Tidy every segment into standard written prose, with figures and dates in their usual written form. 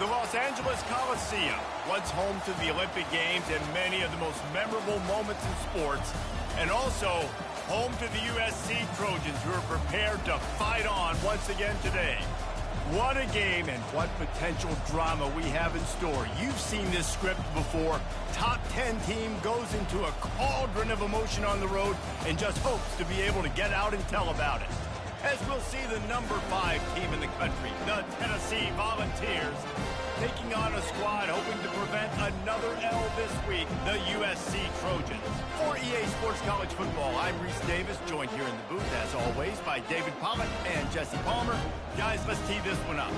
The Los Angeles Coliseum, once home to the Olympic Games and many of the most memorable moments in sports, and also home to the USC Trojans, who are prepared to fight on once again today. What a game and what potential drama we have in store. You've seen this script before. Top 10 team goes into a cauldron of emotion on the road and just hopes to be able to get out and tell about it. As we'll see the number 5 team in the country, the Tennessee Volunteers, taking on a squad hoping to prevent another L this week, the USC Trojans. For EA Sports College Football, I'm Reese Davis, joined here in the booth, as always, by David Pollock and Jesse Palmer. Guys, let's tee this one up.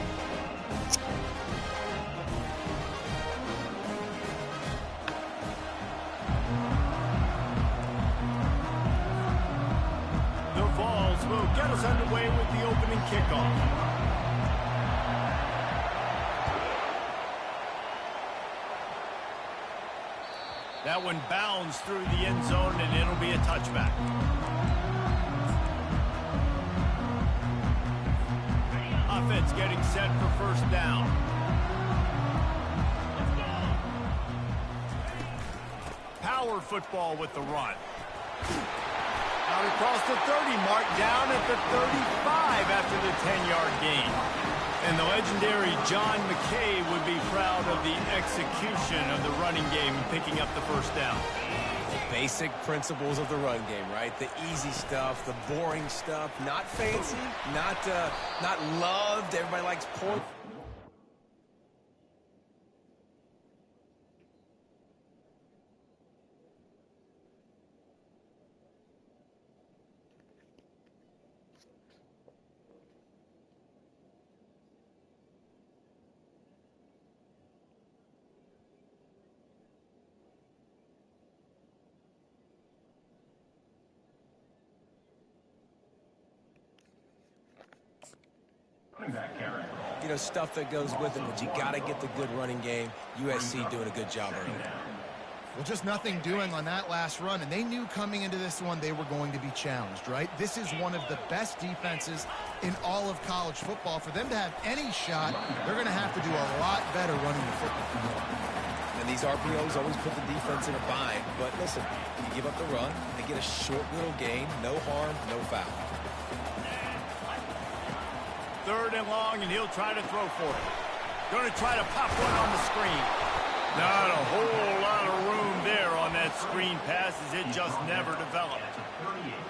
The Vols will get us underway with the opening kickoff. That one bounds through the end zone, and it'll be a touchback. Offense getting set for first down. Power football with the run. Out across the 30 mark, down at the 35 after the 10-yard gain. And the legendary John McKay would be proud of the execution of the running game and picking up the first down. The basic principles of the run game, right? The easy stuff, the boring stuff, not fancy, not loved. Everybody likes pork. You know, stuff that goes with it, but you got to get the good running game. USC doing a good job early. Well, just nothing doing on that last run, and they knew coming into this one they were going to be challenged, right? This is one of the best defenses in all of college football. For them to have any shot, they're going to have to do a lot better running the football. And these RPOs always put the defense in a bind. But listen, you give up the run, they get a short little gain, no harm, no foul. 3rd and long, and he'll try to throw for it. Going to try to pop one on the screen. Not a whole lot of room there on that screen pass, as it just never developed.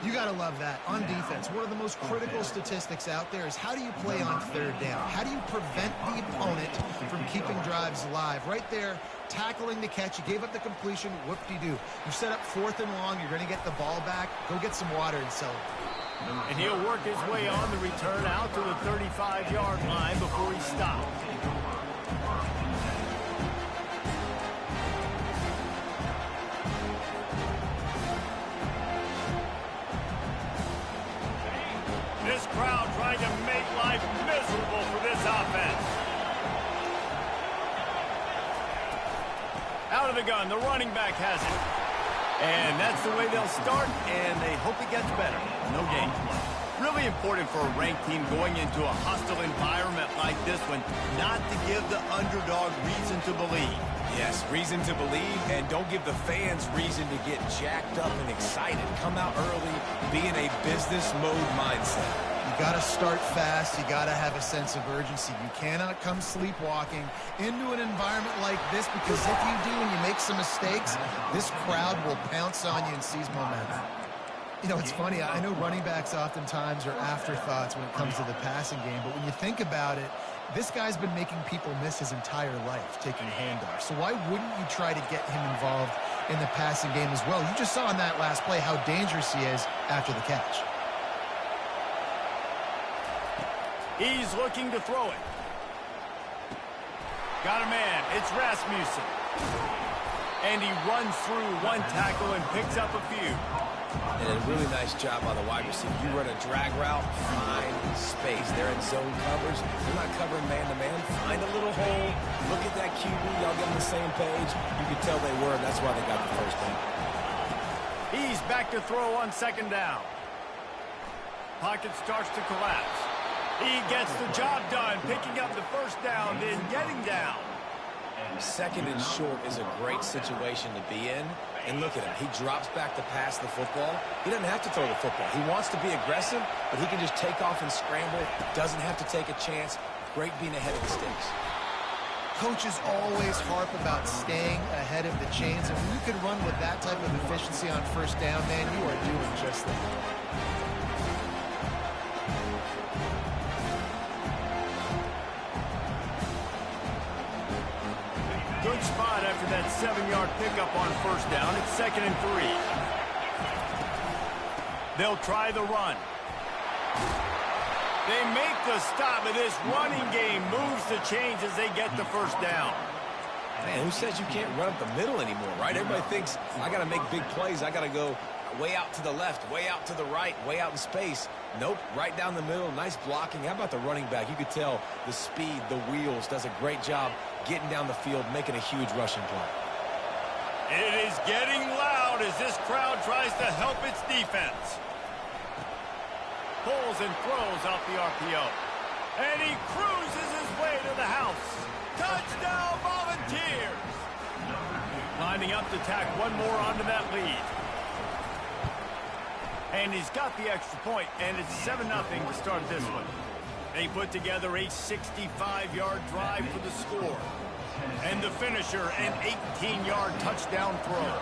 You got to love that. On defense, one of the most critical statistics out there is how do you play on 3rd down? How do you prevent the opponent from keeping drives alive? Right there, tackling the catch. You gave up the completion. Whoop-de-doo. You set up 4th and long. You're going to get the ball back. Go get some water and celebrate. And he'll work his way on the return out to the 35-yard line before he stops. This crowd trying to make life miserable for this offense. Out of the gun, the running back has it. And that's the way they'll start, and they hope it gets better. No gain. Really important for a ranked team going into a hostile environment like this one, not to give the underdog reason to believe. Yes, reason to believe, and don't give the fans reason to get jacked up and excited. Come out early, be in a business mode mindset. You got to start fast. You got to have a sense of urgency. You cannot come sleepwalking into an environment like this, because if you do and you make some mistakes, this crowd will pounce on you and seize momentum. You know, it's funny. I know running backs oftentimes are afterthoughts when it comes to the passing game, but when you think about it, this guy's been making people miss his entire life taking handoffs. So why wouldn't you try to get him involved in the passing game as well? You just saw in that last play how dangerous he is after the catch. He's looking to throw it. Got a man. It's Rasmussen. And he runs through one tackle and picks up a few. And a really nice job by the wide receiver. You run a drag route, find space. They're in zone covers. They're not covering man-to-man. Find a little hole. Look at that QB. Y'all get on the same page. You can tell they were, and that's why they got the first down. He's back to throw on 2nd down. Pocket starts to collapse. He gets the job done, picking up the first down, then getting down. Second and short is a great situation to be in. And look at him. He drops back to pass the football. He doesn't have to throw the football. He wants to be aggressive, but he can just take off and scramble. Doesn't have to take a chance. Great being ahead of the sticks. Coaches always harp about staying ahead of the chains, and when you can run with that type of efficiency on first down, man, you are doing just that. Good spot after that 7-yard pickup on first down. It's 2nd and 3. They'll try the run. They make the stop, and this running game moves the chains as they get the first down. Man, who says you can't run up the middle anymore, right? Everybody thinks, I got to make big plays. I got to go way out to the left, way out to the right, way out in space. Nope, right down the middle. Nice blocking. How about the running back? You could tell the speed, the wheels, does a great job getting down the field, making a huge rushing play. It is getting loud as this crowd tries to help its defense. Pulls and throws off the RPO. And he cruises his way to the house. Touchdown, Volunteers! Lining up to tack one more onto that lead. And he's got the extra point, and it's 7-0 to start this one. They put together a 65-yard drive for the score. And the finisher, an 18-yard touchdown throw.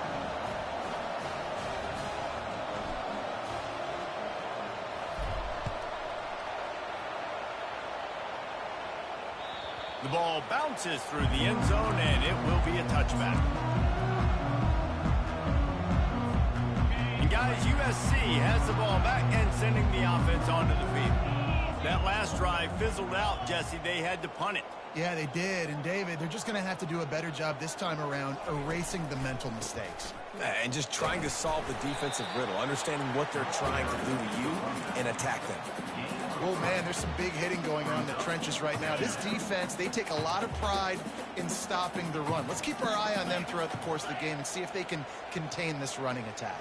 The ball bounces through the end zone, and it will be a touchback. And guys, USC has the ball back and sending the offense onto the field. That last drive fizzled out, Jesse. They had to punt it. Yeah, they did. And, David, they're just going to have to do a better job this time around erasing the mental mistakes. And just trying to solve the defensive riddle, understanding what they're trying to do to you and attack them. Oh, man, there's some big hitting going on in the trenches right now. This defense, they take a lot of pride in stopping the run. Let's keep our eye on them throughout the course of the game and see if they can contain this running attack.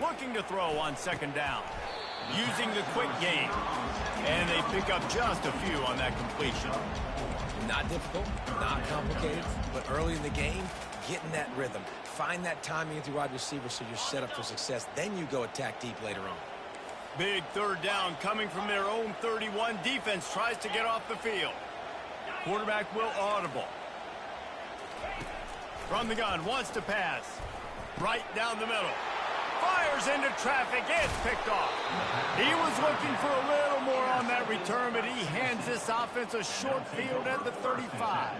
Looking to throw on 2nd down. Using the quick game. And they pick up just a few on that completion. Not difficult, not complicated, but early in the game, getting that rhythm. Find that timing with your wide receiver so you're set up for success. Then you go attack deep later on. Big 3rd down coming from their own 31. Defense tries to get off the field. Quarterback will audible. From the gun, wants to pass. Right down the middle. Fires into traffic. It's picked off. He was looking for a little more on that return, but he hands this offense a short field at the 35.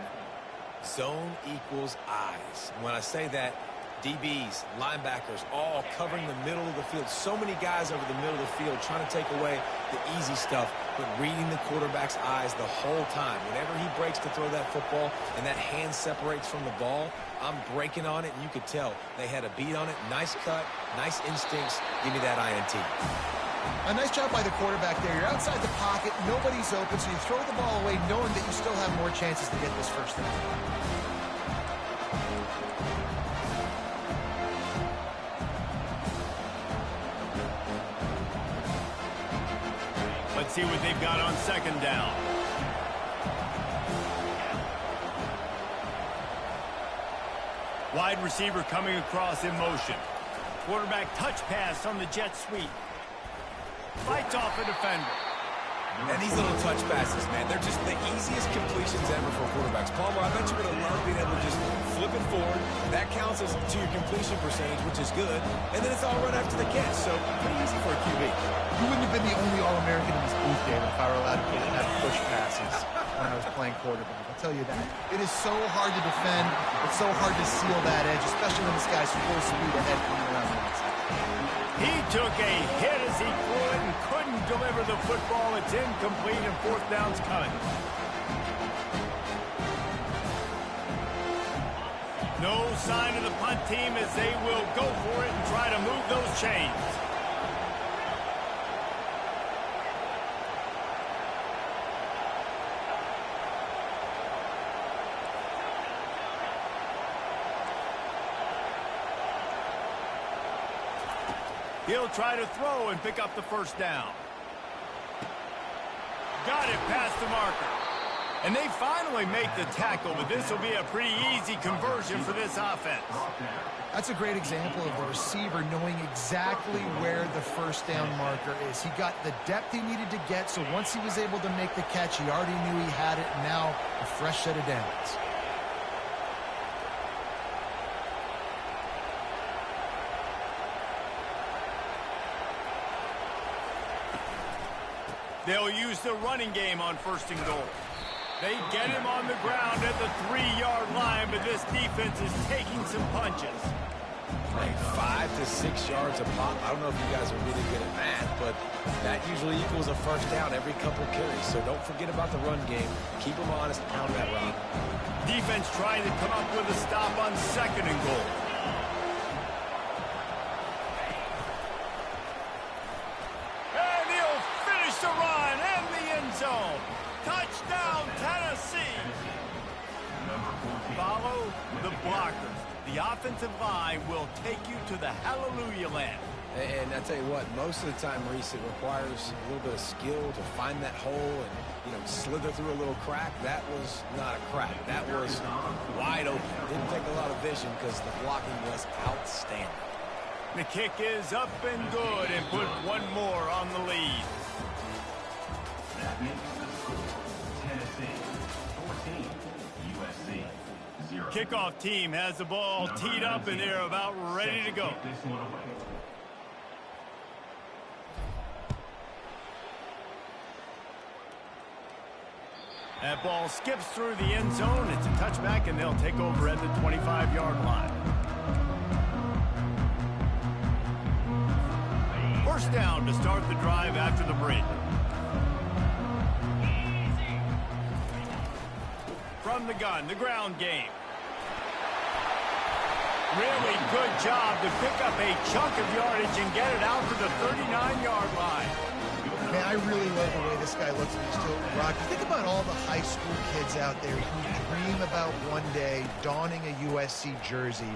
Zone equals eyes. When I say that, DBs, linebackers, all covering the middle of the field. So many guys over the middle of the field trying to take away the easy stuff, but reading the quarterback's eyes the whole time. Whenever he breaks to throw that football and that hand separates from the ball, I'm breaking on it, and you could tell they had a beat on it. Nice cut, nice instincts. Give me that INT. A nice job by the quarterback there. You're outside the pocket, nobody's open, so you throw the ball away knowing that you still have more chances to get this first down. Let's see what they've got on 2nd down. Wide receiver coming across in motion. Quarterback touch pass on the jet sweep. Fights off a defender. And these little touch passes, man, they're just the easiest completions ever for quarterbacks. Palmer, I bet you're going to love being able to just flip it forward. That counts as to your completion percentage, which is good. And then it's all right after the catch, so pretty easy for a QB. You wouldn't have been the only All-American in this booth, David, if I were allowed to get enough push passes when I was playing quarterback. I'll tell you that. It is so hard to defend. It's so hard to seal that edge, especially when this guy's full speed ahead coming around the outside. He took a hit as he threw it and couldn't deliver the football. It's incomplete and 4th down's coming. No sign of the punt team as they will go for it and try to move those chains. He'll try to throw and pick up the first down. got it past the marker. And they finally make the tackle, but this will be a pretty easy conversion for this offense. That's a great example of the receiver knowing exactly where the first down marker is. He got the depth he needed to get, so once he was able to make the catch, he already knew he had it, and now a fresh set of downs. They'll use the running game on 1st and goal. They get him on the ground at the 3-yard line, but this defense is taking some punches. Like 5 to 6 yards a pop. I don't know if you guys are really good at math, but that usually equals a first down every couple carries. So don't forget about the run game. Keep them honest, pound that rock. Defense trying to come up with a stop on 2nd and goal. And he'll finish the run and the end zone. Touchdown, Tennessee. Follow the blockers. The offensive line will take you to the hallelujah land. And I tell you what, most of the time, Reese, it requires a little bit of skill to find that hole and, slither through a little crack. That was not a crack. That was wide open. Didn't take a lot of vision because the blocking was outstanding. The kick is up and good and put one more on the lead. That makes the score Tennessee 14, USC 0. Kickoff team has the ball teed up and they're about ready to go. This one away. That ball skips through the end zone. It's a touchback, and they'll take over at the 25-yard line. First down to start the drive after the break. From the gun, the ground game. Really good job to pick up a chunk of yardage and get it out to the 39-yard line. Man, I really love the way this guy looks when he's tilting rock. Think about all the high school kids out there who dream about one day donning a USC jersey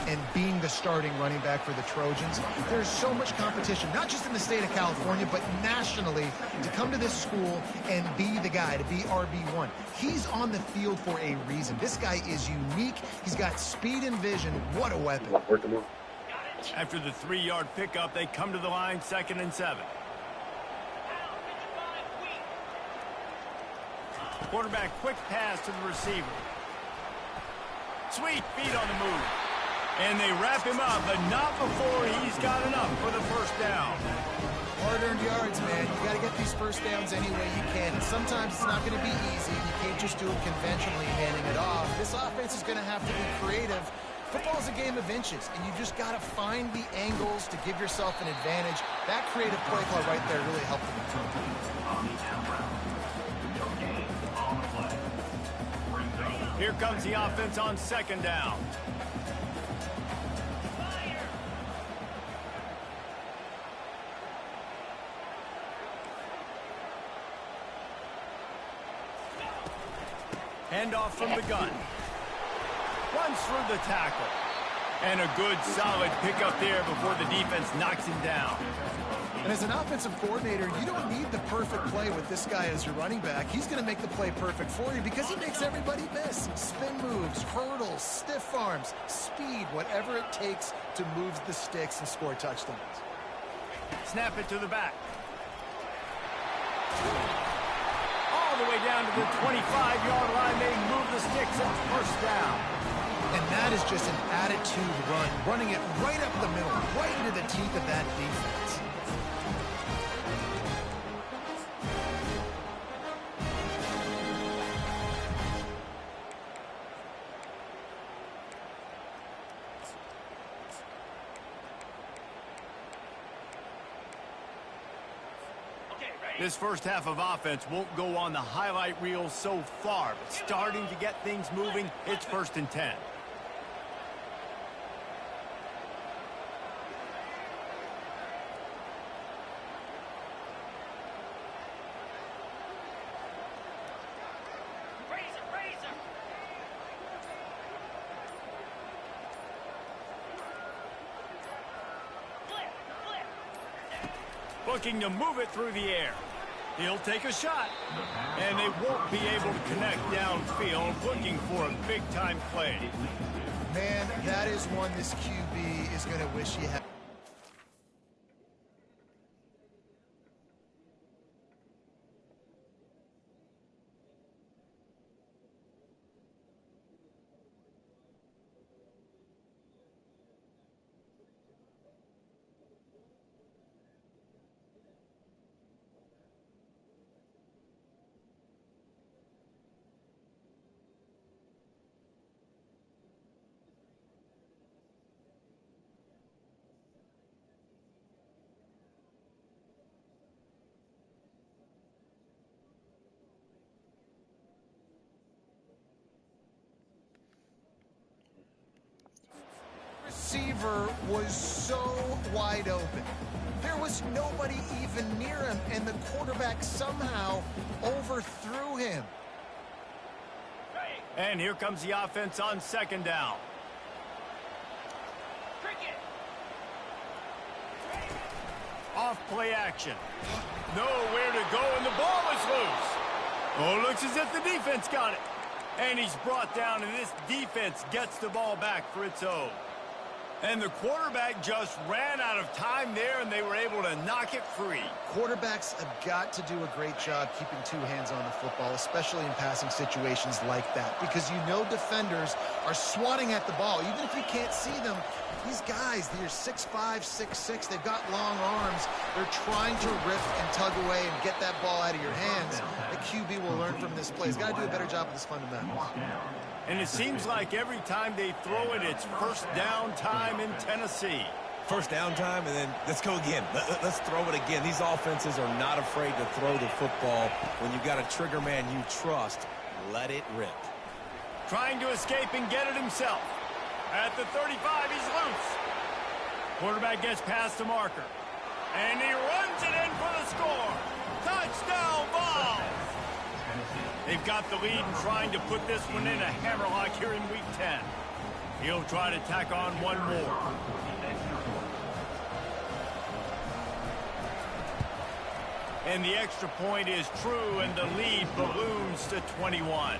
and being the starting running back for the Trojans. There's so much competition, not just in the state of California, but nationally, to come to this school and be the guy, to be RB1. He's on the field for a reason. This guy is unique. He's got speed and vision. What a weapon. After the 3-yard pickup, they come to the line, 2nd and 7. Quarterback quick pass to the receiver. Sweet feet on the move. And they wrap him up, but not before he's got enough for the first down. Hard-earned yards, man. You got to get these first downs any way you can. And sometimes it's not going to be easy. You can't just do it conventionally, handing it off. This offense is going to have to be creative. Football is a game of inches, and you just got to find the angles to give yourself an advantage. That creative play call right there really helped them. Here comes the offense on 2nd down. Handoff from the gun. Runs through the tackle. And a good, solid pickup there before the defense knocks him down. And as an offensive coordinator, you don't need the perfect play with this guy as your running back. He's going to make the play perfect for you because he makes everybody miss. Spin moves, hurdles, stiff arms, speed, whatever it takes to move the sticks and score touchdowns. Snap it to the back. All the way down to the 25-yard line. They move the sticks and first down. And that is just an attitude run, running it right up the middle, right into the teeth of that defense. This first half of offense won't go on the highlight reel so far, but starting to get things moving, it's 1st and 10. Looking to move it through the air. He'll take a shot, and they won't be able to connect downfield, looking for a big-time play. Man, that is one this QB is going to wish he had. Receiver was so wide open. There was nobody even near him, and the quarterback somehow overthrew him. And here comes the offense on second down. Off play action. Nowhere to go, and the ball is loose. Oh, looks as if the defense got it. And he's brought down, and this defense gets the ball back for its own. And the quarterback just ran out of time there, and they were able to knock it free. Quarterbacks have got to do a great job keeping two hands on the football, especially in passing situations like that, because you know defenders are swatting at the ball. Even if you can't see them, these guys, they're 6'5", 6'6", they've got long arms. They're trying to rip and tug away and get that ball out of your hands. The QB will learn from this play. He's got to do a better job with his fundamentals. And it seems like every time they throw it, it's first down time in Tennessee. First down time, and then let's go again. Let's throw it again. These offenses are not afraid to throw the football. When you've got a trigger man you trust, let it rip. Trying to escape and get it himself. At the 35, he's loose. Quarterback gets past the marker. And he runs it in for the score. Touchdown, Vols! They've got the lead and trying to put this one in a hammerlock here in Week 10. He'll try to tack on one more. And the extra point is true, and the lead balloons to 21.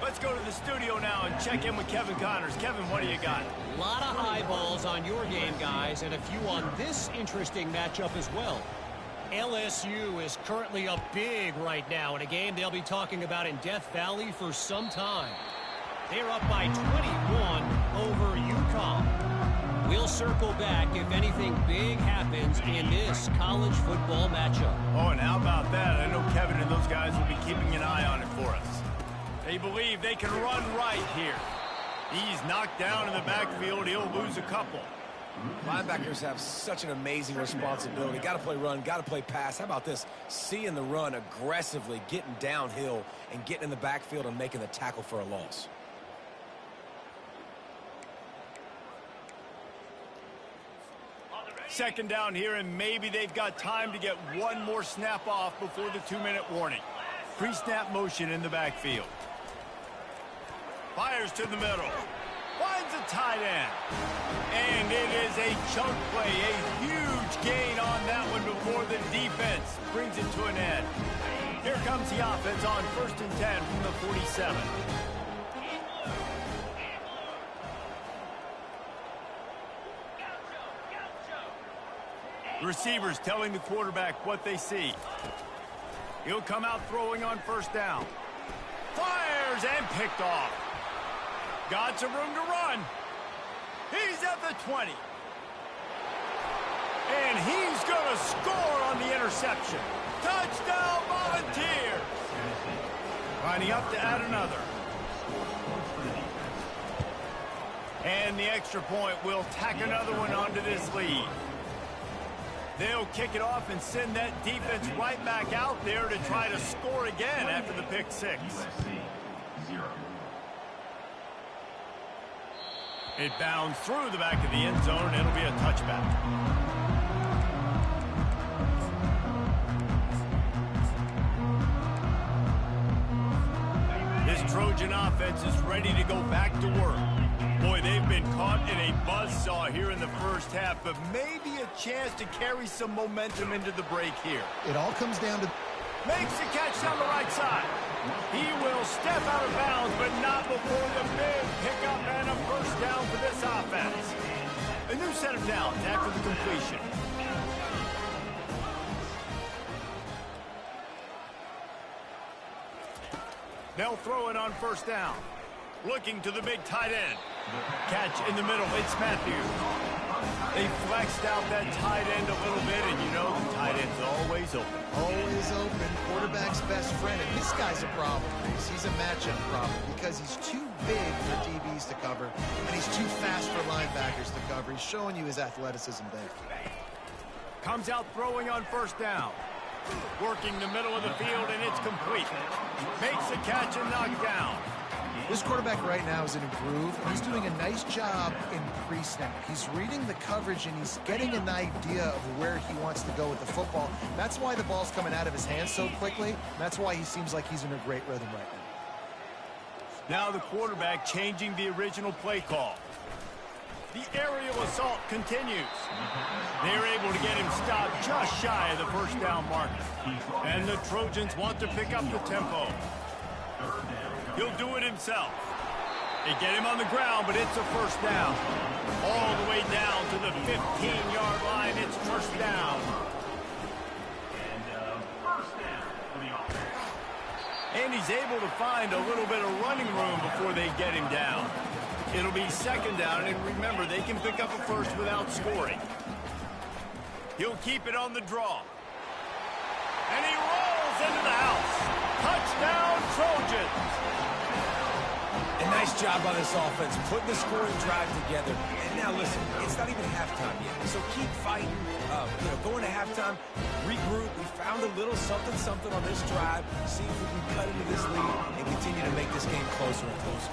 Let's go to the studio now and check in with Kevin Connors. Kevin, what do you got? A lot of eyeballs on your game, guys, and a few on this interesting matchup as well. LSU is currently up big right now in a game they'll be talking about in Death Valley for some time. They're up by 21 over UConn. We'll circle back if anything big happens in this college football matchup. Oh, and how about that? I know Kevin and those guys will be keeping an eye on it for us. They believe they can run right here. He's knocked down in the backfield. He'll lose a couple. Linebackers have such an amazing responsibility. Got to play run, got to play pass. How about this? Seeing the run aggressively, getting downhill, and getting in the backfield and making the tackle for a loss. Second down here, and maybe they've got time to get one more snap off before the 2-minute warning. Pre-snap motion in the backfield. Fires to the middle. Finds a tight end. And it is a chunk play, a huge gain on that one before the defense brings it to an end. Here comes the offense on 1st and 10 from the 47. Receivers telling the quarterback what they see. He'll come out throwing on 1st down. Fires and picked off. Got some room to run. He's at the 20. And he's going to score on the interception. Touchdown, Volunteers. Lining up to add another. And the extra point will tack another one onto this lead. They'll kick it off and send that defense right back out there to try to score again after the pick six. USC 0. It bounds through the back of the end zone, and it'll be a touchback. This Trojan offense is ready to go back to work. Boy, they've been caught in a buzzsaw here in the first half, but maybe a chance to carry some momentum into the break here. It all comes down to Makes the catch down the right side. He will step out of bounds, but not before the big pickup and a first down for this offense. A new set of downs after the completion. They'll throw it on first down. Looking to the big tight end. Catch in the middle. It's Matthews. They flexed out that tight end a little bit, and you know the tight end's always open. Always open. Quarterback's best friend. And this guy's a problem, Reese. He's a matchup problem because he's too big for DBs to cover, and he's too fast for linebackers to cover. He's showing you his athleticism there. Comes out throwing on first down. Working the middle of the field, and it's complete. Makes the catch and knocked down. This quarterback right now is in a groove, and he's doing a nice job in pre-snap. He's reading the coverage, and he's getting an idea of where he wants to go with the football. That's why the ball's coming out of his hands so quickly. That's why he seems like he's in a great rhythm right now. Now the quarterback changing the original play call. The aerial assault continues. They're able to get him stopped just shy of the first down marker. And the Trojans want to pick up the tempo. He'll do it himself. They get him on the ground, but it's a first down. All the way down to the 15-yard line. It's first down. And he's able to find a little bit of running room before they get him down. It'll be second down, and remember, they can pick up a first without scoring. He'll keep it on the draw. And he rolls into the house. Touchdown, Trojans. A nice job by this offense, putting the scoring drive together. And now, listen, it's not even halftime yet, so keep fighting. Going to halftime, regroup. We found a little something on this drive. See if we can cut into this lead and continue to make this game closer and closer.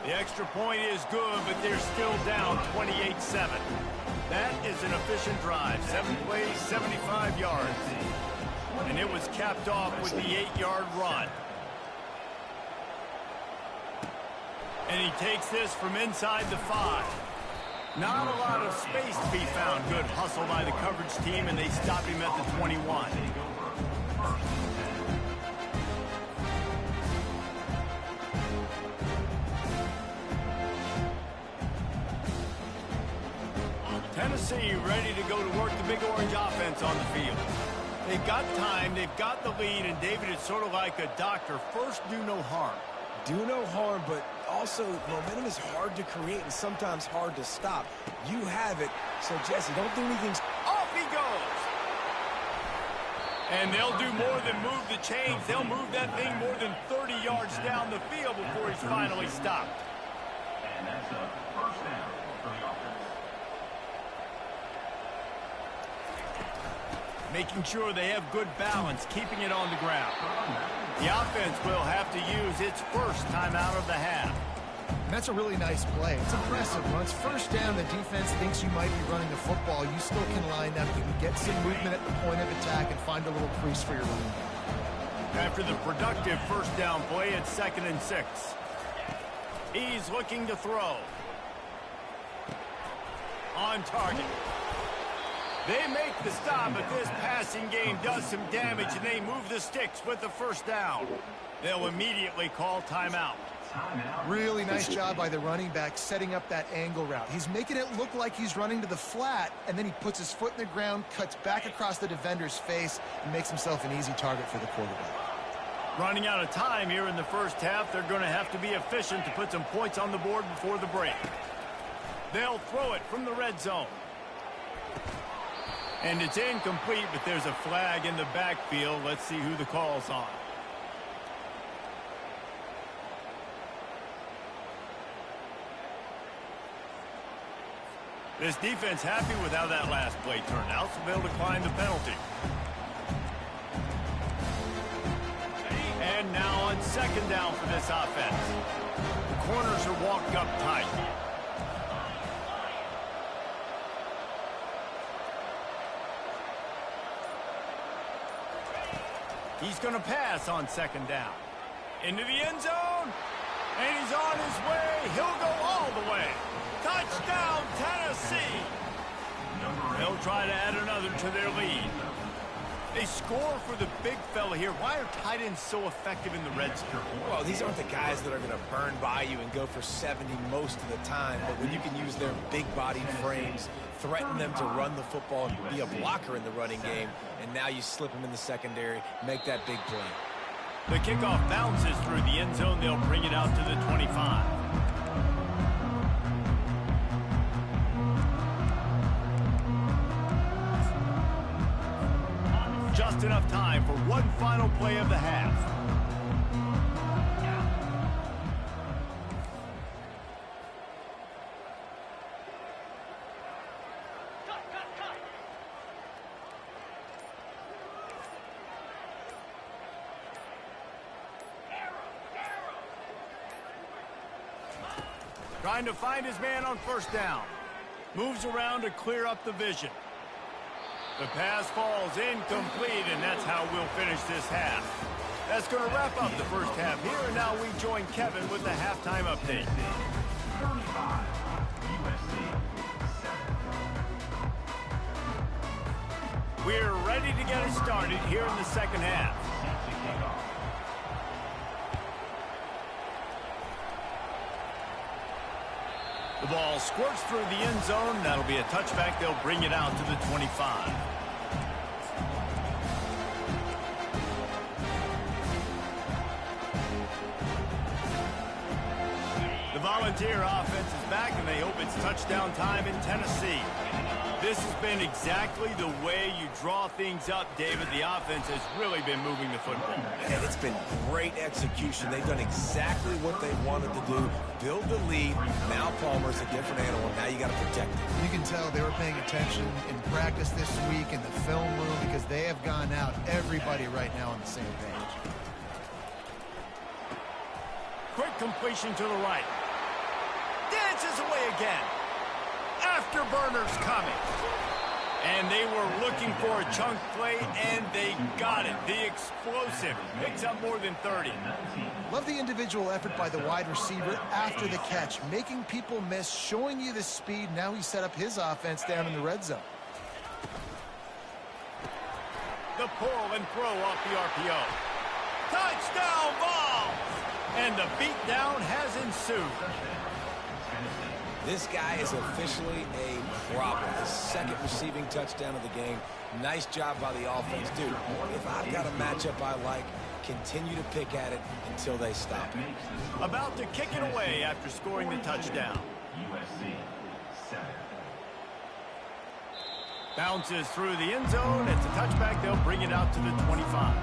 The extra point is good, but they're still down 28-7. That is an efficient drive. 7 plays, 75 yards. And it was capped off with the 8-yard run. And he takes this from inside the 5. Not a lot of space to be found. Good hustle by the coverage team, and they stop him at the 21. Tennessee ready to go to work the Big Orange offense on the field. They've got time, they've got the lead, and David, it's sort of like a doctor. First, do no harm. Do no harm, but also momentum is hard to create and sometimes hard to stop. You have it, so Jesse, don't do anything. Off he goes! And they'll do more than move the chains. They'll move that thing more than 30 yards down the field before he's finally stopped. And that's a first down for the offense. Making sure they have good balance, keeping it on the ground. The offense will have to use its first timeout of the half. And that's a really nice play. It's impressive. When it's first down, the defense thinks you might be running the football. You still can line up. You can get some movement at the point of attack and find a little crease for your running back. After the productive first down play, it's 2nd and 6. He's looking to throw. On target. They make the stop, but this passing game does some damage, and they move the sticks with the first down. They'll immediately call timeout. Really nice job by the running back setting up that angle route. He's making it look like he's running to the flat, and then he puts his foot in the ground, cuts back across the defender's face, and makes himself an easy target for the quarterback. Running out of time here in the first half, they're going to have to be efficient to put some points on the board before the break. They'll throw it from the red zone. And it's incomplete, but there's a flag in the backfield. Let's see who the call's on. This defense happy with how that last play turned out, so they'll decline the penalty. And now on 2nd down for this offense. The corners are walked up tight. He's going to pass on 2nd down. Into the end zone. And he's on his way. He'll go all the way. Touchdown, Tennessee. They'll try to add another to their lead. They score for the big fella here. Why are tight ends so effective in the red zone? Well, these aren't the guys that are going to burn by you and go for 70 most of the time, but when you can use their big-bodied frames, threaten them to run the football and be a blocker in the running game, and now you slip them in the secondary, make that big play. The kickoff bounces through the end zone. They'll bring it out to the 25. Just enough time for one final play of the half. Trying to find his man on first down. Moves around to clear up the vision. The pass falls incomplete, and that's how we'll finish this half. That's going to wrap up the first half here, and now we join Kevin with the halftime update. 35, USC 7. We're ready to get it started here in the second half. The ball squirts through the end zone. That'll be a touchback. They'll bring it out to the 25. The Volunteer offense is back, and they hope it's touchdown time in Tennessee. This has been exactly the way you draw things up, David. The offense has really been moving the football. And it's been great execution. They've done exactly what they wanted to do. Build the lead. Now Palmer's a different animal. Now you got to protect him. You can tell they were paying attention in practice this week in the film room because they have gone out, everybody right now on the same page. Quick completion to the right. Dances away again. Afterburners coming. And they were looking for a chunk play, and they got it. The explosive picks up more than 30. Love the individual effort by the wide receiver after the catch, making people miss, showing you the speed. Now he set up his offense down in the red zone. The pull and throw off the RPO. Touchdown ball! And the beatdown has ensued. This guy is officially a problem. His second receiving touchdown of the game. Nice job by the offense. Dude, if I've got a matchup I like, continue to pick at it until they stop it. About to kick it away after scoring the touchdown. USC 7. Bounces through the end zone. It's a touchback. They'll bring it out to the 25.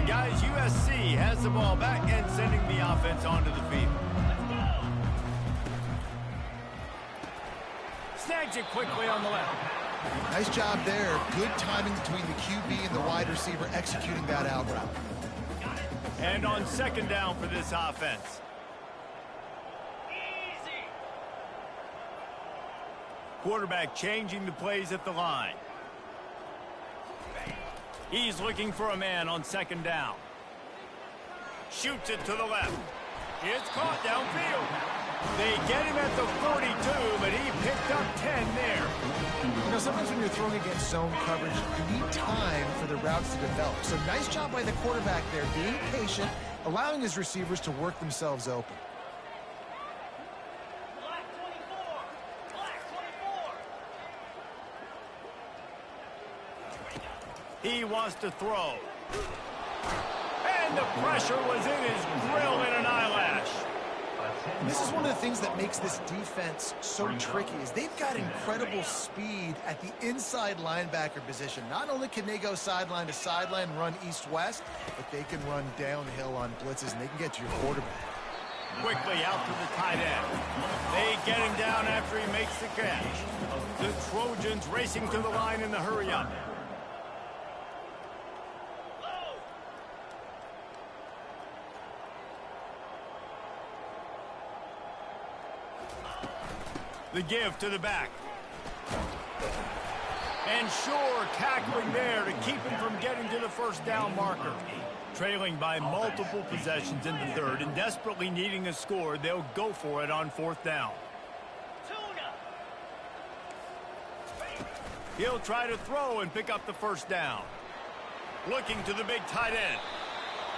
Guys, USC has the ball back and sending the offense onto the field. Snags it quickly on the left. Nice job there. Good timing between the QB and the wide receiver executing that out route. And on second down for this offense. Quarterback changing the plays at the line. He's looking for a man on second down. Shoots it to the left. It's caught downfield. They get him at the 42, but he picked up 10 there. You know, sometimes when you're throwing against zone coverage, you need time for the routes to develop. So nice job by the quarterback there, being patient, allowing his receivers to work themselves open. He wants to throw. And the pressure was in his grill in an eyelash. And this is one of the things that makes this defense so tricky is they've got incredible speed at the inside linebacker position. Not only can they go sideline to sideline, run east-west, but they can run downhill on blitzes, and they can get to your quarterback. Quickly out to the tight end. They get him down after he makes the catch. The Trojans racing to the line in the hurry-up. The give to the back. And sure, tackling there to keep him from getting to the first down marker. Trailing by multiple possessions in the third and desperately needing a score, they'll go for it on fourth down. He'll try to throw and pick up the first down. Looking to the big tight end.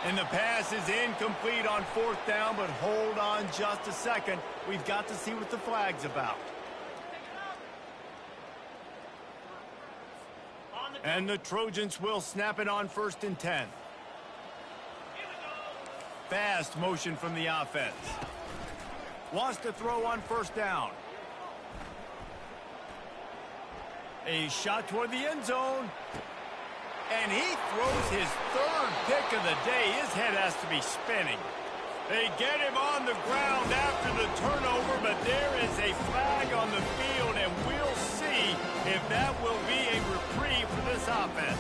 And the pass is incomplete on fourth down, but hold on just a second. We've got to see what the flag's about. And the Trojans will snap it on 1st and 10. Fast motion from the offense. Wants to throw on 1st down. A shot toward the end zone. And he throws his 3rd pick of the day. His head has to be spinning. They get him on the ground after the turnover, but there is a flag on the field, and we'll see if that will be a reprieve for this offense.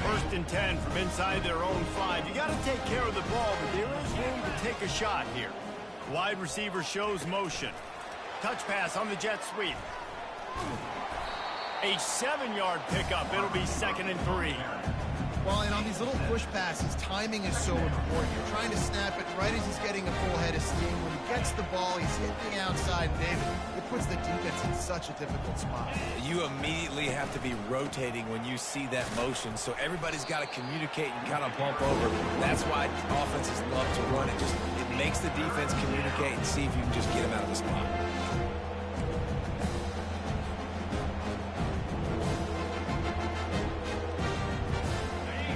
First and 10 from inside their own 5. You got to take care of the ball, but there is room to take a shot here. Wide receiver shows motion. Touch pass on the jet sweep. A 7-yard pickup. It'll be 2nd and 3. Well, and on these little push passes, timing is so important. You're trying to snap it right as he's getting a full head of steam. When he gets the ball, he's hitting the outside, David. It puts the defense in such a difficult spot. You immediately have to be rotating when you see that motion, so everybody's got to communicate and kind of bump over. That's why offenses love to run it. It makes the defense communicate and see if you can just get him out of the spot.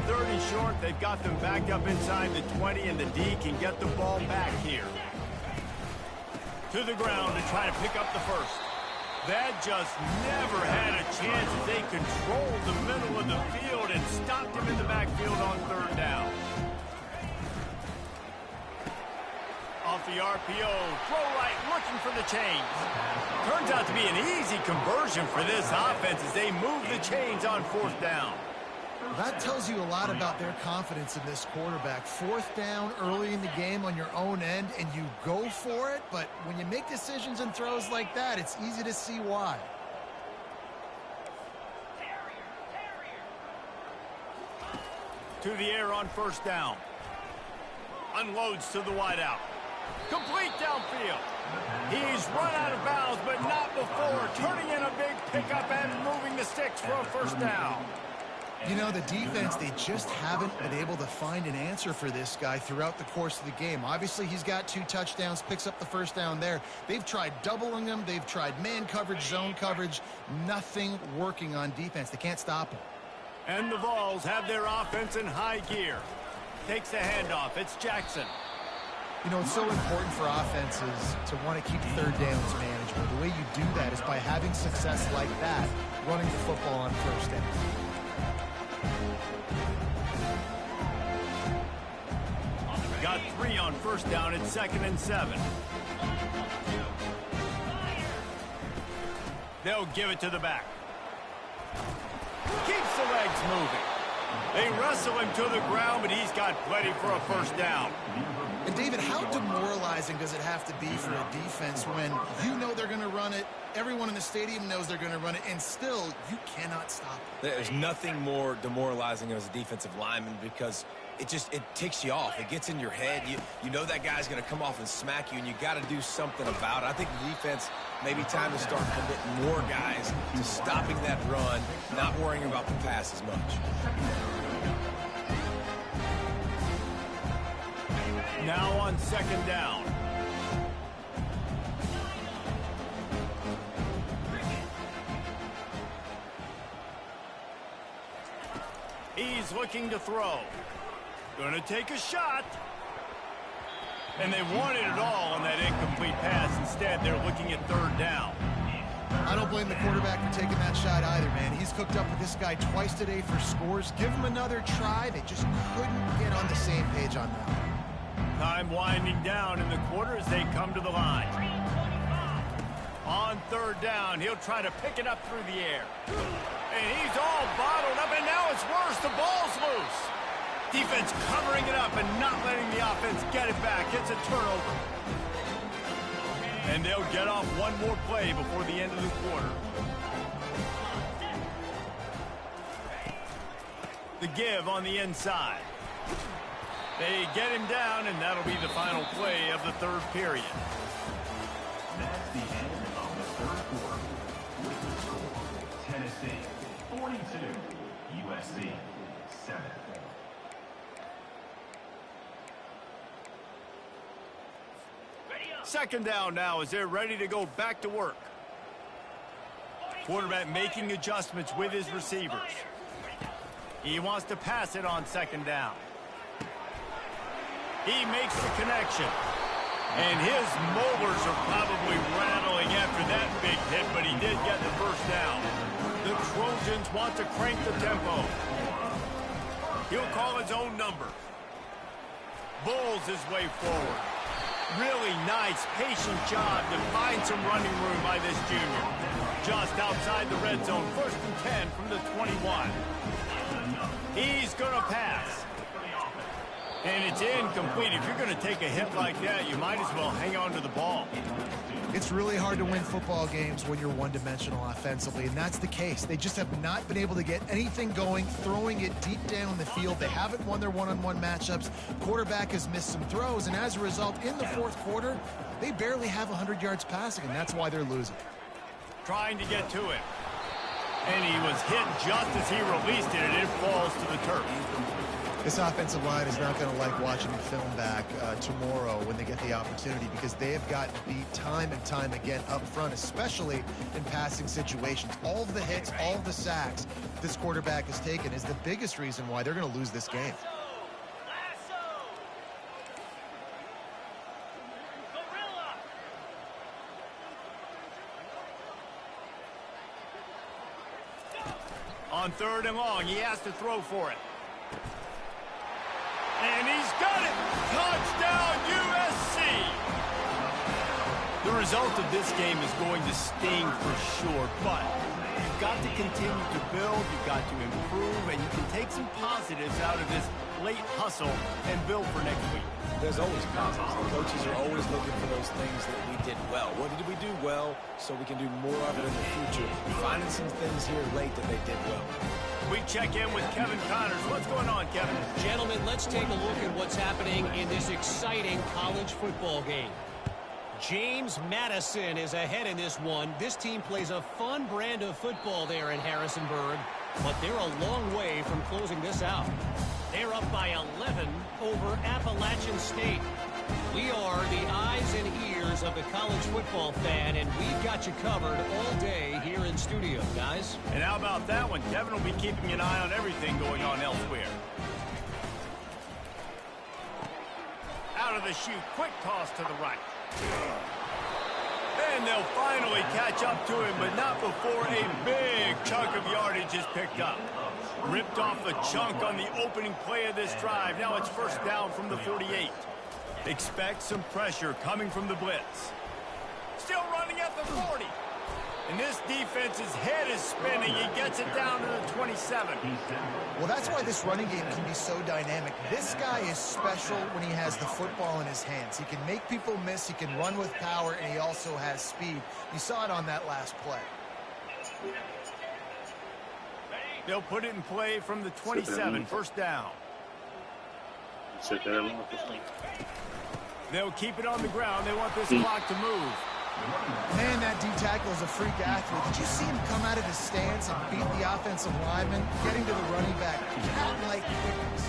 30 short. They've got them backed up inside the 20, and the D can get the ball back here. To the ground to try to pick up the first. That just never had a chance as they controlled the middle of the field and stopped him in the backfield on 3rd down. Off the RPO, throw right, looking for the chains. Turns out to be an easy conversion for this offense as they move the chains on 4th down. That tells you a lot about their confidence in this quarterback. 4th down early in the game on your own end, and you go for it, but when you make decisions and throws like that, it's easy to see why. To the air on 1st down. Unloads to the wideout. Complete downfield. He's run out of bounds, but not before. Turning in a big pickup and moving the sticks for a 1st down. You know, the defense, they just haven't been able to find an answer for this guy throughout the course of the game. Obviously, he's got 2 touchdowns, picks up the 1st down there. They've tried doubling him. They've tried man coverage, zone coverage. Nothing working on defense. They can't stop him. And the Vols have their offense in high gear. Takes the handoff. It's Jackson. You know, it's so important for offenses to want to keep 3rd downs manageable. The way you do that is by having success like that, running the football on 1st down. Got 3 on 1st down. It's 2nd and 7. They'll give it to the back. Keeps the legs moving. They wrestle him to the ground, but he's got plenty for a 1st down. And David, how demoralizing does it have to be for a defense when you know they're going to run it, everyone in the stadium knows they're going to run it, and still you cannot stop it? There's nothing more demoralizing as a defensive lineman because it ticks you off. It gets in your head. You know that guy's going to come off and smack you, and you got to do something about it. I think the defense maybe time to start committing more guys to stopping that run, not worrying about the pass as much. Now on 2nd down. He's looking to throw. Going to take a shot. And they wanted it all on that incomplete pass. Instead, they're looking at 3rd down. I don't blame the quarterback for taking that shot either, man. He's cooked up with this guy twice today for scores. Give him another try. They just couldn't get on the same page on that. Time winding down in the quarter as they come to the line. On 3rd down, he'll try to pick it up through the air. And he's all bottled up, and now it's worse. The ball's loose. Defense covering it up and not letting the offense get it back. It's a turnover. And they'll get off one more play before the end of the quarter. The give on the inside. They get him down, and that'll be the final play of the third period. That's the end of the third quarter. With the score, Tennessee 42, USC 7. Second down now as they're ready to go back to work. Quarterback making adjustments with his receivers. He wants to pass it on second down. He makes the connection. And his molars are probably rattling after that big hit, but he did get the first down. The Trojans want to crank the tempo. He'll call his own number. Bulls his way forward. Really nice, patient job to find some running room by this junior. Just outside the red zone, 1st and 10 from the 21. He's going to pass. And it's incomplete. If you're going to take a hit like that, you might as well hang on to the ball. It's really hard to win football games when you're one-dimensional offensively, and that's the case. They just have not been able to get anything going, throwing it deep down the field. They haven't won their one-on-one matchups. Quarterback has missed some throws, and as a result, in the fourth quarter, they barely have 100 yards passing, and that's why they're losing. Trying to get to it. And he was hit just as he released it, and it falls to the turf. This offensive line is not going to like watching the film back tomorrow when they get the opportunity, because they have gotten beat time and time again up front, especially in passing situations. All of the hits, all of the sacks this quarterback has taken is the biggest reason why they're going to lose this game. On 3rd and long, he has to throw for it. And he's got it! Touchdown, USC! The result of this game is going to sting for sure, but you've got to continue to build, you've got to improve, and you can take some positives out of this late hustle and build for next week. There's always positives. The coaches are always looking for those things that we did well. What did we do well so we can do more of it in the future? Finding some things here late that they did well. We check in with Kevin Connors. What's going on, Kevin? Gentlemen, let's take a look at what's happening in this exciting college football game. James Madison is ahead in this one. This team plays a fun brand of football there in Harrisonburg, but they're a long way from closing this out. They're up by 11 over Appalachian State. We are the eyes and ears of the college football fan, and we've got you covered all day here in studio, guys. And how about that one? Kevin will be keeping an eye on everything going on elsewhere. Out of the chute, quick toss to the right. And they'll finally catch up to him, but not before a big chunk of yardage is picked up. Ripped off a chunk on the opening play of this drive. Now it's 1st down from the 48. Expect some pressure coming from the blitz. Still running at the 40. And this defense's head is spinning. He gets it down to the 27. Well, that's why this running game can be so dynamic. This guy is special when he has the football in his hands. He can make people miss, he can run with power, and he also has speed. You saw it on that last play. They'll put it in play from the 27, 1st down. They'll keep it on the ground. They want this clock to move. Man, that D-tackle is a freak athlete. Did you see him come out of his stance and beat the offensive lineman, getting to the running back? Cat-like quickness.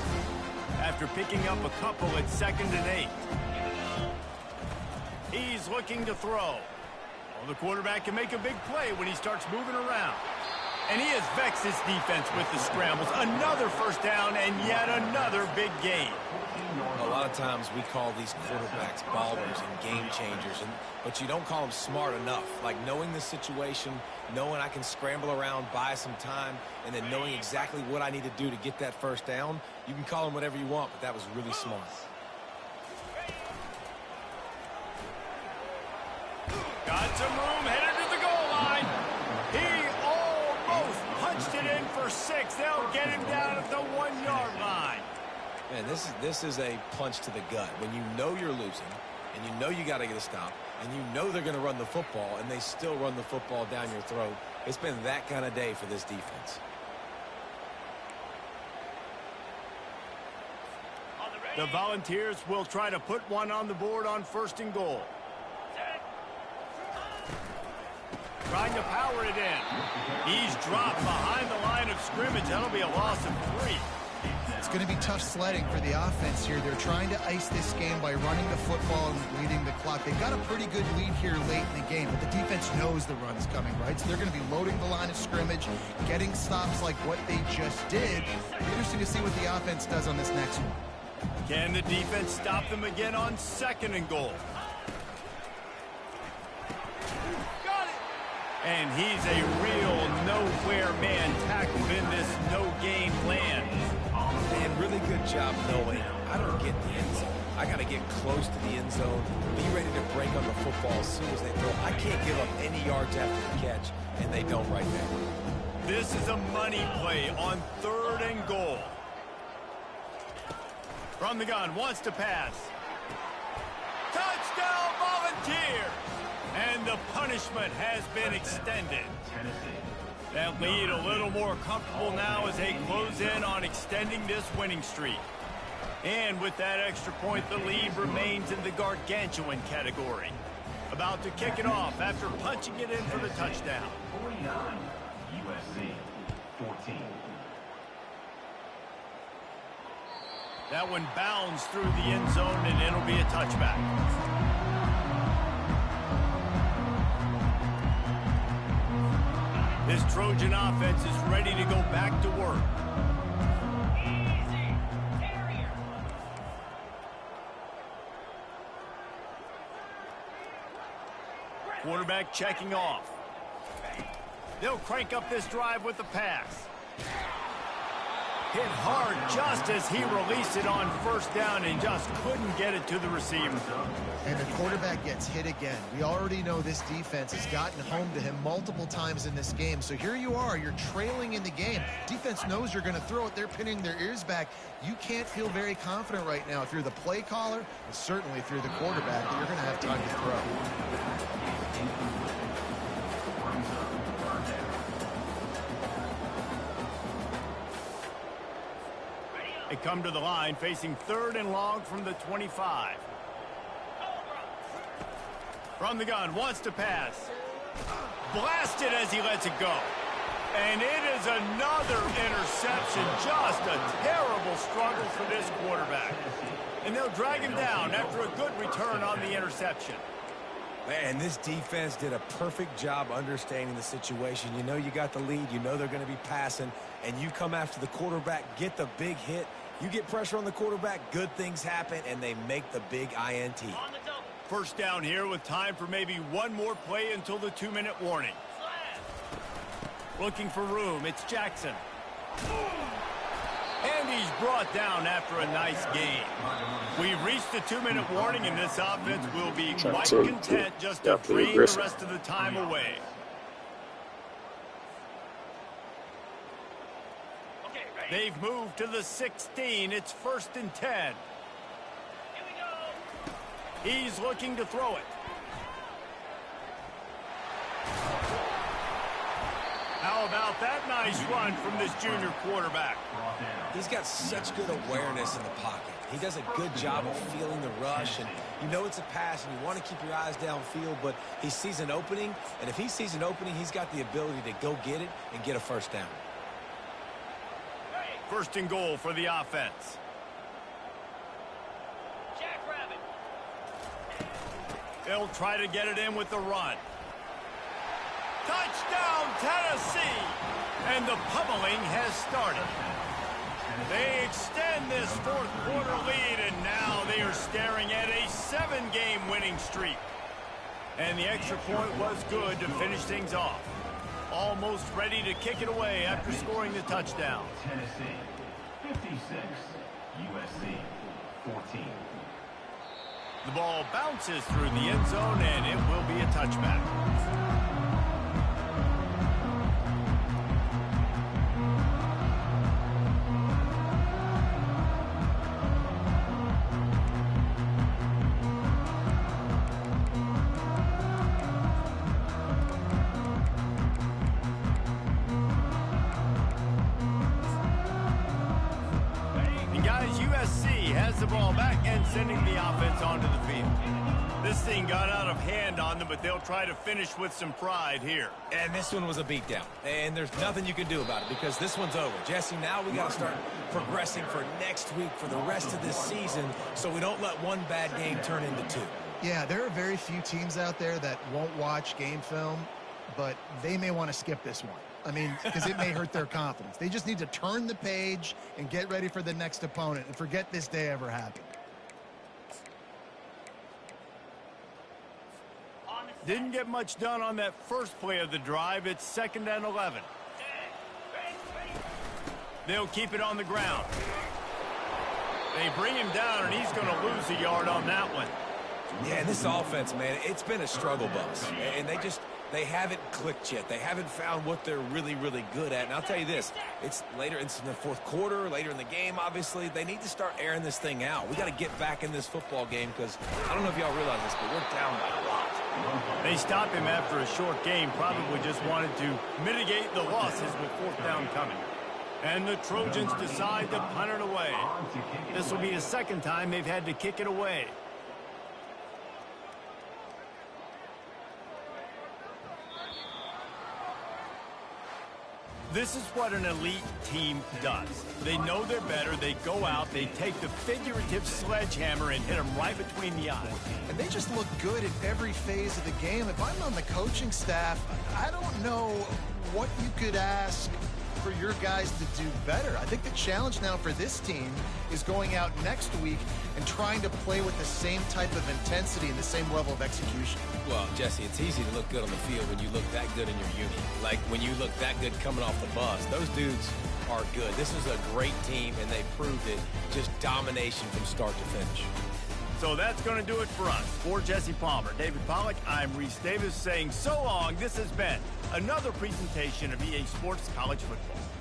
After picking up a couple at 2nd and 8. He's looking to throw. Well, the quarterback can make a big play when he starts moving around. And he has vexed his defense with the scrambles. Another 1st down and yet another big gain. A lot of times we call these quarterbacks ballers and game changers, but you don't call them smart enough. Like knowing the situation, knowing I can scramble around, buy some time, and then knowing exactly what I need to do to get that 1st down. You can call them whatever you want, but that was really smart. Got some room, headed to the goal line. He almost punched it in for 6. They'll get him down at the 1-yard line. Man, this is a punch to the gut. When you know you're losing, and you know you got to get a stop, and you know they're going to run the football, and they still run the football down your throat. It's been that kind of day for this defense. The Volunteers will try to put one on the board on 1st and goal. Trying to power it in. He's dropped behind the line of scrimmage. That'll be a loss of 3. It's going to be tough sledding for the offense here. They're trying to ice this game by running the football and leading the clock. They've got a pretty good lead here late in the game, but the defense knows the run's coming, right? So they're going to be loading the line of scrimmage, getting stops like what they just did. It'll be interesting to see what the offense does on this next one. Can the defense stop them again on 2nd and goal? Got it! And he's a real nowhere man tackled in this no-game land. Man, really good job knowing I don't get the end zone. I got to get close to the end zone, be ready to break on the football as soon as they throw. I can't give up any yards after the catch, and they don't right now. This is a money play on 3rd and goal. From the gun, wants to pass. Touchdown, Volunteer! And the punishment has been extended. That lead a little more comfortable now as they close in on extending this winning streak. And with that extra point, the lead remains in the gargantuan category. About to kick it off after punching it in for the touchdown. 49, USC 14. That one bounds through the end zone, and it'll be a touchback. This Trojan offense is ready to go back to work. Easy. Terrier. Quarterback checking off. They'll crank up this drive with the pass. Hit hard just as he released it on 1st down and just couldn't get it to the receiver. And the quarterback gets hit again. We already know this defense has gotten home to him multiple times in this game. So here you are, you're trailing in the game. Defense knows you're going to throw it. They're pinning their ears back. You can't feel very confident right now if you're the play caller, and certainly if you're the quarterback, that you're going to have time to throw. They come to the line facing 3rd and long from the 25. From the gun, wants to pass. Blasted as he lets it go. And it is another interception. Just a terrible struggle for this quarterback. And they'll drag him down after a good return on the interception. Man, this defense did a perfect job understanding the situation. You know you got the lead. You know they're going to be passing. And you come after the quarterback, get the big hit. You get pressure on the quarterback, good things happen, and they make the big INT. 1st down here with time for maybe one more play until the 2-minute warning. Looking for room, it's Jackson. And he's brought down after a nice game. We've reached the 2-minute warning, and this offense will be quite content just to drain the rest of the time away. They've moved to the 16. It's 1st and 10. He's looking to throw it. How about that nice run from this junior quarterback? He's got such good awareness in the pocket. He does a good job of feeling the rush, and you know it's a pass, and you want to keep your eyes downfield, but he sees an opening, and if he sees an opening, he's got the ability to go get it and get a 1st down. 1st and goal for the offense. They'll try to get it in with the run. Touchdown, Tennessee! And the pummeling has started. They extend this 4th quarter lead, and now they are staring at a 7-game winning streak. And the extra point was good to finish things off. Almost ready to kick it away after scoring the touchdown. Tennessee 56, USC 14. The ball bounces through the end zone, and it will be a touchback. the ball back and sending the offense onto the field. This thing got out of hand on them, but they'll try to finish with some pride here. And this one was a beatdown. And there's nothing you can do about it because this one's over. Jesse, now we got to start progressing for next week, for the rest of this season, so we don't let one bad game turn into two. Yeah, there are very few teams out there that won't watch game film, but they may want to skip this one. I mean, because it may hurt their confidence. They just need to turn the page and get ready for the next opponent and forget this day ever happened. Didn't get much done on that first play of the drive. It's 2nd and 11. They'll keep it on the ground. They bring him down, and he's going to lose a yard on that one. Yeah, this offense, man, it's been a struggle bus. And they haven't clicked yet. They haven't found what they're really, really good at. And I'll tell you this, it's later, it's in the fourth quarter, later in the game, obviously. They need to start airing this thing out. We got to get back in this football game because I don't know if y'all realize this, but we're down by a lot. They stopped him after a short game, probably just wanted to mitigate the losses with 4th down coming. And the Trojans decide to punt it away. This will be the 2nd time they've had to kick it away. This is what an elite team does. They know they're better. They go out. They take the figurative sledgehammer and hit them right between the eyes. And they just look good at every phase of the game. If I'm on the coaching staff, I don't know what you could ask for your guys to do better. I think the challenge now for this team is going out next week and trying to play with the same type of intensity and the same level of execution. Well, Jesse, it's easy to look good on the field when you look that good in your uni. Like when you look that good coming off the bus. Those dudes are good. This is a great team, and they proved it. Just domination from start to finish. So that's going to do it for us. For Jesse Palmer, David Pollack, I'm Reese Davis saying so long. This has been another presentation of EA Sports College Football.